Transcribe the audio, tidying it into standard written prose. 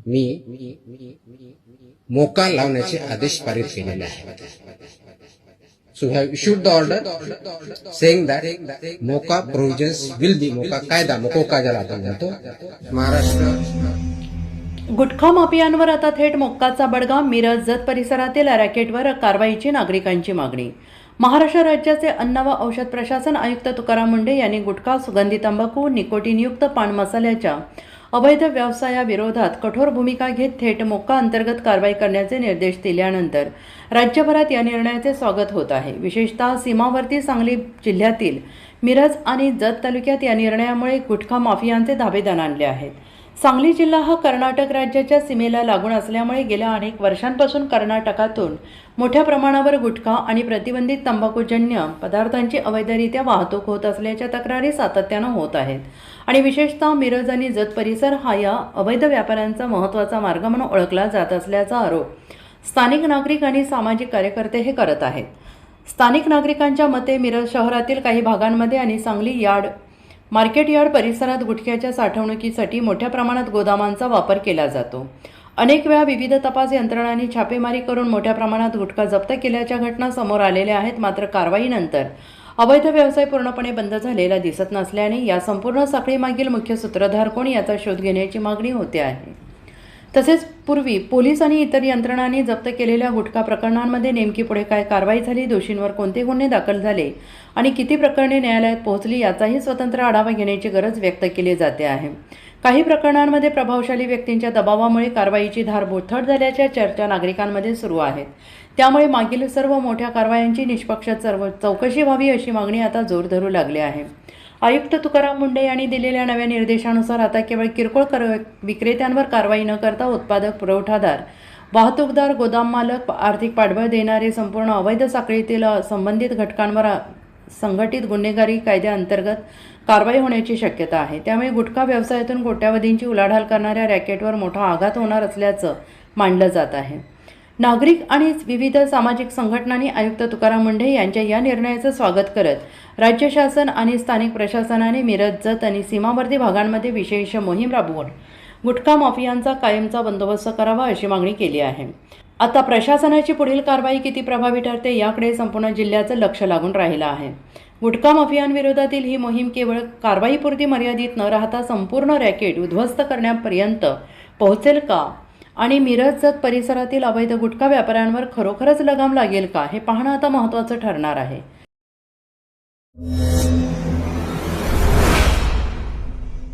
मी मोका लावण्याचे आदेश पारित केलेले आहेत. So we have issued the order saying that mocha provisions will be मोका कायदा मोकोका ज्याला आपण म्हणतो महाराष्ट्र. गुटखा माफियांवर आता थेट मोक्काचा बडगा. मिरज जत परिसरातील रॅकेटवर कारवाईची नागरिकांची मागणी. महाराष्ट्र राज्याचे अन्न व औषध प्रशासन आयुक्त तुकाराम मुंढे यांनी गुटखा, सुगंधी तंबाखू, निकोटीनयुक्त पान मसाल्याच्या अवैध व्यवसायाविरोधात कठोर भूमिका घेत थेट मोक्का अंतर्गत कारवाई करण्याचे निर्देश दिल्यानंतर राज्यभरात या निर्णयाचे स्वागत होत आहे. विशेषतः सीमावर्ती सांगली जिल्ह्यातील मिरज आणि जत तालुक्यात या निर्णयामुळे गुटखा माफियांचे धाबे दणाणले आहेत. सांगली जिल्हा हा कर्नाटक राज्याच्या सीमेला लागून असल्यामुळे गेल्या अनेक वर्षांपासून कर्नाटकातून मोठ्या प्रमाणावर गुटखा आणि प्रतिबंधित तंबाखूजन्य पदार्थांची अवैधरित्या वाहतूक होत असल्याच्या तक्रारी सातत्यानं होत आहेत आणि विशेषतः मिरज आणि जत परिसर हा या अवैध व्यापाऱ्यांचा महत्त्वाचा मार्ग म्हणून ओळखला जात असल्याचा आरोप स्थानिक नागरिक आणि सामाजिक कार्यकर्ते हे करत आहेत. स्थानिक नागरिकांच्या मते मिरज शहरातील काही भागांमध्ये आणि सांगली मार्केट यार्ड परिसरात गुटख्याच्या साठवणुकीसाठी मोठ्या प्रमाणात गोदामांचा वापर केला जातो. अनेक वेळा विविध तपास यंत्रणांनी छापेमारी करून मोठ्या प्रमाणात गुटखा जप्त केल्याच्या घटना समोर आलेल्या आहेत. मात्र कारवाईनंतर अवैध व्यवसाय पूर्णपणे बंद झालेला दिसत नसल्याने या संपूर्ण साखळीमागील मुख्य सूत्रधार कोण याचा शोध घेण्याची मागणी होते आहे. तसेच पूर्वी पोलीस आणि इतर यंत्रणांनी जप्त केलेल्या गुटखा प्रकरणांमध्ये नेमकी पुढे काय कारवाई झाली, दोषींवर कोणते गुन्हे दाखल झाले आणि किती प्रकरणे न्यायालयात पोहोचली याचाही स्वतंत्र आढावा घेण्याची गरज व्यक्त केली जाते आहे. काही प्रकरणांमध्ये प्रभावशाली व्यक्तींच्या दबावामुळे कारवाईची धार बोथट झाल्याच्या चर्चा नागरिकांमध्ये सुरू आहेत. त्यामुळे मागील सर्व मोठ्या कारवायांची निष्पक्ष चौकशी व्हावी अशी मागणी आता जोर धरू लागली आहे. आयुक्त तुकाराम मुंढे यांनी दिलेल्या नव्या निर्देशानुसार आता केवळ किरकोळ विक्रेत्यांवर कारवाई न करता उत्पादक, पुरवठादार, वाहतूकदार, गोदाम मालक, आर्थिक पाठबळ देणारे संपूर्ण अवैध साखळीतील संबंधित घटकांवर संघटित गुन्हेगारी कायद्याअंतर्गत कारवाई होण्याची शक्यता आहे. त्यामुळे गुटखा व्यवसायातून कोट्यावधींची उलाढाल करणाऱ्या रॅकेटवर मोठा आघात होणार असल्याचं मानलं जात आहे. नागरिक आणि विविध सामाजिक संघटनांनी आयुक्त तुकाराम मुंढे यांच्या या निर्णयाचं स्वागत करत राज्य शासन आणि स्थानिक प्रशासनाने मिरज, जत आणि सीमावर्ती भागांमध्ये विशेष मोहीम राबवून गुटखा माफियांचा कायमचा बंदोबस्त करावा अशी मागणी केली आहे. आता प्रशासनाची पुढील कारवाई किती प्रभावी ठरते याकडे संपूर्ण जिल्ह्याचं लक्ष लागून राहिलं आहे. गुटखा माफियांविरोधातील ही मोहीम केवळ कारवाईपुरती मर्यादित न राहता संपूर्ण रॅकेट उद्ध्वस्त करण्यापर्यंत पोहोचेल का आणि मिरज, जत परिसरातील अवैध गुटखा व्यापाऱ्यांवर खरोखरच लगाम लागेल का हे पाहणं आता महत्त्वाचं ठरणार आहे.